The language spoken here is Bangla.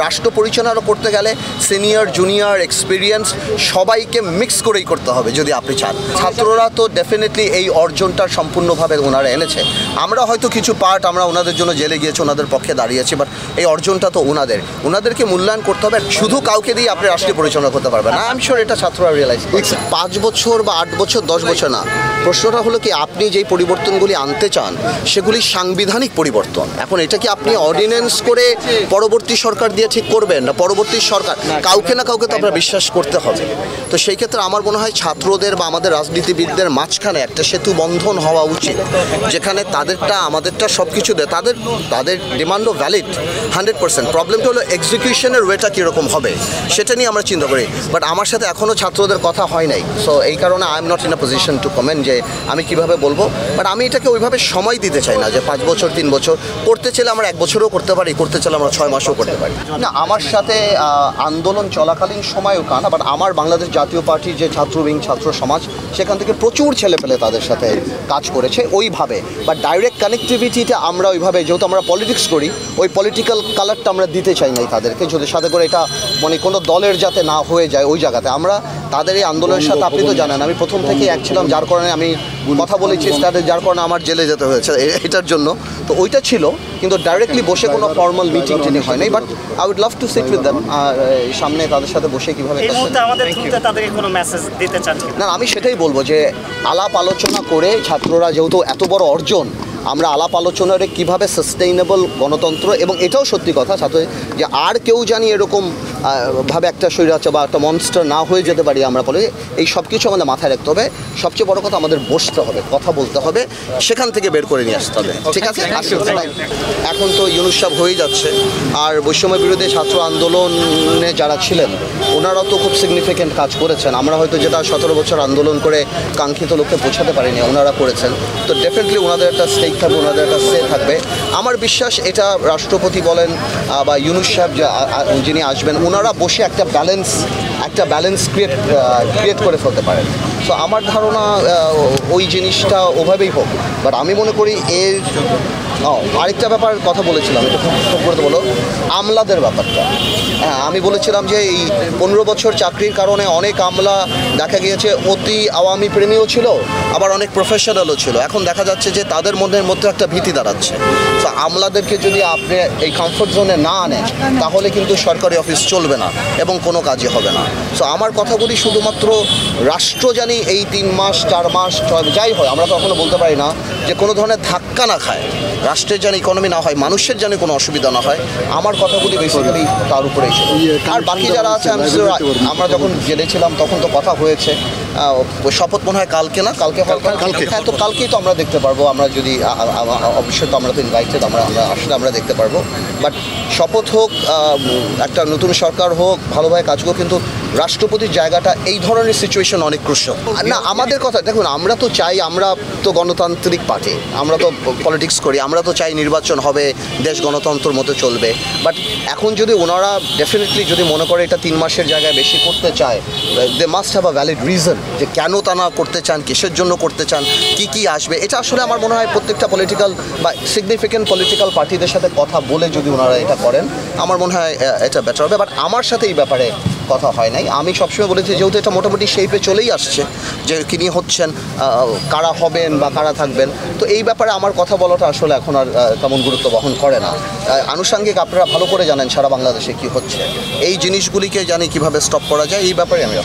রাষ্ট্র পরিচালনা করতে গেলে সিনিয়র জুনিয়র এক্সপিরিয়েন্স সবাইকে মিক্স করেই করতে হবে যদি আপনি চান। ছাত্ররা তো ডেফিনেটলি এই অর্জনটা সম্পূর্ণভাবে ওনারা এনেছে। আমরা হয়তো কিছু পার্ট আমরা ওনাদের জন্য জেলে গিয়েছি, ওনাদের পক্ষে দাঁড়িয়েছি, বাট এই অর্জনটা তো ওনাদেরকে মূল্যায়ন করতে হবে। শুধু কাউকে দিয়ে আপনি রাষ্ট্রীয় পরিচালনা করতে পারবেন না। আই এম শিওর এটা ছাত্ররা রিয়েলাইজ করছে। 5 বছর বা 8 বছর 10 বছর না, প্রশ্নটা হলো কি আপনি যেই পরিবর্তনগুলি আনতে চান সেগুলি সাংবিধানিক পরিবর্তন। এখন এটা কি আপনি অর্ডিন্যান্স করে পরবর্তী সরকার দিয়ে ঠিক করবেন না? পরবর্তী সরকার কাউকে না কাউকে তো আপনার বিশ্বাস করতে হবে। তো সেই ক্ষেত্রে আমার মনে হয় ছাত্রদের বা আমাদের রাজনীতিবিদদের মাঝখানে একটা সেতু বন্ধন হওয়া উচিত, যেখানে তাদেরটা আমাদেরটা সব কিছু দেয়, তাদের ডিমান্ডও ভ্যালিড 100%। প্রবলেমটা হলো এক্সিকিউশনের ওয়েটা কীরকম হবে সেটা নিয়ে আমরা চিন্তা করি। বাট আমার সাথে এখনও ছাত্রদের কথা হয় নাই, সো এই কারণে I am not in a position to comment যে আমি কীভাবে বলবো। বাট আমি এটাকে ওইভাবে সময় দিতে চাই না যে 5 বছর 3 বছর। করতে চাইলে আমরা 1 বছরও করতে পারি, করতে চাইলে আমরা 6 মাসও করতে পারি। না, আমার সাথে আন্দোলন চলাকালীন সময়ও কান, বাট আমার বাংলাদেশ জাতীয় পার্টির যে ছাত্র উইং ছাত্র সমাজ সেখান থেকে প্রচুর ছেলেপেলে তাদের সাথে কাজ করেছে ওইভাবে। বাট ডাইরেক্ট কানেক্টিভিটিটা আমরা ওইভাবে, যেহেতু আমরা পলিটিক্স করি, ওই পলিটিক্যাল কালারটা আমরা দিতে চাই নাই তাদেরকে, যদি সাথে করে এটা মানে কোনো দলের যাতে না হয়ে যায় ওই জায়গাতে। আমরা তাদের এই আন্দোলনের সাথে, আপনি তো জানেন আমি প্রথম থেকেই এক ছিলাম, যার কারণে আমি কথা বলেছি তাদের, যার কারণে আমার জেলে যেতে হয়েছে এটার জন্য। তো ওইটা ছিল, কিন্তু ডাইরেক্টলি বসে কোনো ফর্মাল মিটিং টিটিং হয় নাই। But I would love to sit with them, আর সামনে তাদের সাথে বসে কীভাবে না, আমি সেটাই বলবো যে আলাপ আলোচনা করে ছাত্ররা যেহেতু এত বড় অর্জন, আমরা আলাপ আলোচনারে কীভাবে সাস্টেইনেবল গণতন্ত্র, এবং এটাও সত্যি কথা ছাত্র যে আর কেউ জানি এরকম ভাবে একটা স্বৈরাচার বা একটা মনস্টার না হয়ে যেতে পারি আমরা বলে, এই সব কিছু আমাদের মাথায় রাখতে হবে। সবচেয়ে বড় কথা আমাদের বসতে হবে, কথা বলতে হবে, সেখান থেকে বের করে নিয়ে আসতে হবে। ঠিক আছে, এখন তো ইউনূস সাহেব হয়ে যাচ্ছে, আর বৈষম্য বিরোধী ছাত্র আন্দোলনে যারা ছিলেন ওনারাও তো খুব সিগনিফিক্যান্ট কাজ করেছেন। আমরা হয়তো যেটা 17 বছর আন্দোলন করে কাঙ্ক্ষিত লক্ষ্যে পৌঁছাতে পারিনি, ওনারা করেছেন। তো ডেফিনেটলি ওনাদের একটা স্টেক থাকবে, ওনাদের একটা সে থাকবে। আমার বিশ্বাস এটা রাষ্ট্রপতি বলেন বা ইউনূস সাহেব যিনি আসবেন, ওনারা বসে একটা ব্যালেন্স ক্রিয়েট করে ফেলতে পারেন। সো আমার ধারণা ওই জিনিসটা ওভাবেই হোক। বাট আমি মনে করি এর আরেকটা ব্যাপার কথা বলেছিলাম, এটা খুব করতে বলো আমলাদের ব্যাপারটা। হ্যাঁ, আমি বলেছিলাম যে এই 15 বছর চাকরির কারণে অনেক আমলা দেখা গিয়েছে অতি আওয়ামী প্রেমীও ছিল, আবার অনেক প্রফেশনালও ছিল। এখন দেখা যাচ্ছে যে তাদের মধ্যে একটা ভীতি দাঁড়াচ্ছে। তো আমলাদেরকে যদি আপনি এই কমফোর্ট জোনে না আনেন তাহলে কিন্তু সরকারি অফিস চলবে না এবং কোনো কাজই হবে না। সো আমার কথাগুলি শুধুমাত্র রাষ্ট্র জানি এই 3 মাস 4 মাস যাই হয়, আমরা তো এখনও বলতে পারি না যে কোনো ধরনের ধাক্কা না খায়, রাষ্ট্রের যেন ইকোনমি না হয়, মানুষের যেন কোনো অসুবিধা না হয়। আমার কথাগুলি বেসিক্যালি তার উপরেই ছিল। আর বাকি যারা আছে, আমরা যখন জেলে ছিলাম তখন তো কথা হয়েছে, শপথ মনে হয় কালকে না কালকে, হ্যাঁ, তো কালকেই তো আমরা দেখতে পারবো। আমরা যদি অবশ্যই তো আমরা তো ইনভাইটেড, আমরা আসলে আমরা দেখতে পারবো। বাট শপথ হোক, একটা নতুন সরকার হোক, ভালোভাবে কাজ হোক, কিন্তু রাষ্ট্রপতির জায়গাটা এই ধরনের সিচুয়েশন অনেক ক্রুশিয়াল না। আমাদের কথা দেখুন, আমরা তো চাই, আমরা তো গণতান্ত্রিক পার্টি, আমরা তো পলিটিক্স করি, আমরা তো চাই নির্বাচন হবে, দেশ গণতন্ত্রের মতো চলবে। বাট এখন যদি ওনারা ডেফিনেটলি যদি মনে করে এটা 3 মাসের জায়গায় বেশি করতে চায়, they must have a valid reason যে কেন তা না করতে চান, কিসের জন্য করতে চান, কি আসবে। এটা আসলে আমার মনে হয় প্রত্যেকটা পলিটিক্যাল বা সিগনিফিক্যান্ট পলিটিক্যাল পার্টিদের সাথে কথা বলে যদি ওনারা এটা করেন, আমার মনে হয় এটা বেটার হবে। বাট আমার সাথে এই ব্যাপারে কথা হয় নাই। আমি সবসময় বলেছি যেহেতু এটা মোটামুটি শেপে চলেই আসছে যে কিনি হচ্ছেন, কারা হবেন বা কারা থাকবেন, তো এই ব্যাপারে আমার কথা বলাটা আসলে এখন আর তেমন গুরুত্ব বহন করে না। আনুষঙ্গিক আপনারা ভালো করে জানেন সারা বাংলাদেশে কি হচ্ছে, এই জিনিসগুলিকে জানি কিভাবে স্টপ করা যায়, এই ব্যাপারে আমি